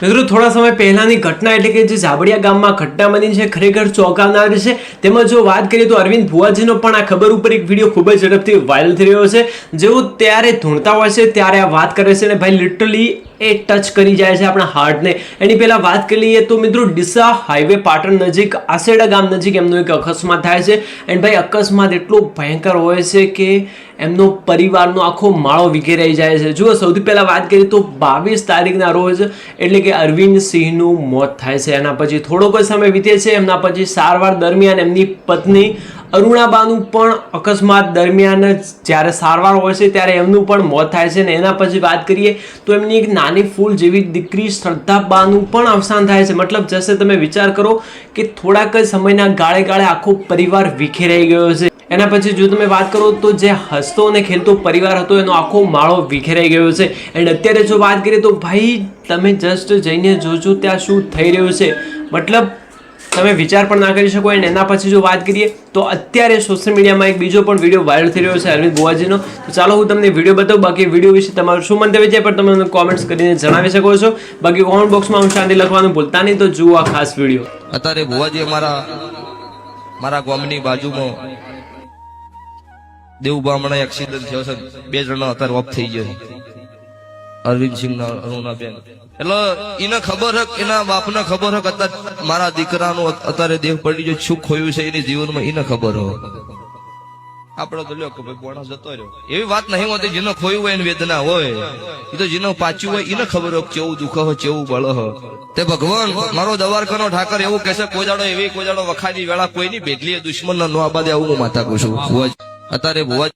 મિત્રો થોડા સમય પહેલાની ઘટના એટલે કે જે જાબડિયા ગામમાં ઘટના બની છે ખરેખર ચોંકાવનારી છે। તેમાં જો વાત કરીએ તો અરવિંદ ભુવાજીનો પણ આ ખબર ઉપર એક વિડીયો ખૂબ જ ઝડપથી વાયરલ થઈ રહ્યો છે। જેઓ ત્યારે ધૂણતા હોય છે ત્યારે આ વાત કરે છે અને ભાઈ લિટરલી એ ટચ કરી જાય છે આપણા હાર્ટને। એની પહેલા વાત કરી લઈએ તો મિત્રો ડીસા હાઈવે પાટણ નજીક આસેડા ગામ નજીક એમનો એક અકસ્માત થાય છે। એન્ડ ભાઈ અકસ્માત એટલો ભયંકર હોય છે કે એમનો પરિવારનો આખો માળો વિખેરાઈ જાય છે। જુઓ સૌથી પહેલા વાત કરીએ તો 22 તારીખના રોજ એટલે કે અરવિંદ સિંહનું મોત થાય છે। એના પછી થોડોક જ સમય વીતે છે, એમના પછી સારવાર દરમિયાન એમની પત્ની અરુણાબાનું પણ અકસ્માત દરમિયાન જ્યારે સારવાર હોય છે ત્યારે એમનું પણ મોત થાય છે। ને એના પછી વાત કરીએ તો એમની એક નાની ફૂલ જેવી દીકરી શ્રદ્ધાબાનું પણ અવસાન થાય છે। મતલબ જશે તમે વિચાર કરો કે થોડાક જ સમયના ગાળે ગાળે આખો પરિવાર વિખેરાઈ ગયો છે। એના પછી જો તમે વાત કરો તો જે હસતો અને ખેલતો પરિવાર હતો એનો આખો માળો વિખેરાઈ ગયો છે। એન્ડ અત્યારે જો વાત કરીએ તો ભાઈ તમે જસ્ટ જઈને જોજો ત્યાં શું થઈ રહ્યું છે, મતલબ તમે વિચાર પણ ના કરી શકો। એન્ડ એના પછી જો વાત કરીએ તો અત્યારે સોશિયલ મીડિયામાં એક બીજો પણ વિડીયો વાયરલ થઈ રહ્યો છે અરવિંદ ભુવાજીનો। તો ચાલો હું તમને વિડીયો બતાવું, બાકી વિડીયો વિશે તમારું શું મંતવ્ય છે પણ તમે મને કોમેન્ટ્સ કરીને જણાવી શકો છો। બાકી કોમેન્ટ બોક્સમાં હું શાંતિ લખવાનું ભૂલતા નહીં। તો જુઓ આ ખાસ વિડીયો। અત્યારે ભુવાજી મારા ગામની બાજુમાં દેવબામણા એક્સિડન્ટ થયો છે, 2 જણા અત્યારે ઓફ થઈ ગયા છે, અરવિંદ સિંહ ના અરુણાબેન। એટલે એને ખબર હક, એના બાપને ખબર હક અત્યારે મારા દીકરાનો અત્યારે દેહ પડી ગયો, શું ખોયું છે એની જીવનમાં એને ખબર હોય। આપડે તો લ્યો કે ભાઈ બોણા જતો રહ્યો એવી વાત નહીં હોતી। જેને ખોયું હોય એની વેદના હોય, એ તો જેને પાચ્યું હોય એને ખબર હોય કેવું દુઃખ હોય, કેવું બળ હોય। તે ભગવાન મારો દવારખાનો ઠાકર એવું કહેશે કોઈ દાડો એવી કોઈ દાડો વખાની વેળા કોઈની ભેટલી દુશ્મન નો આબાદે આવું હું માતા કહું છું। અત્યારે ભુવાજી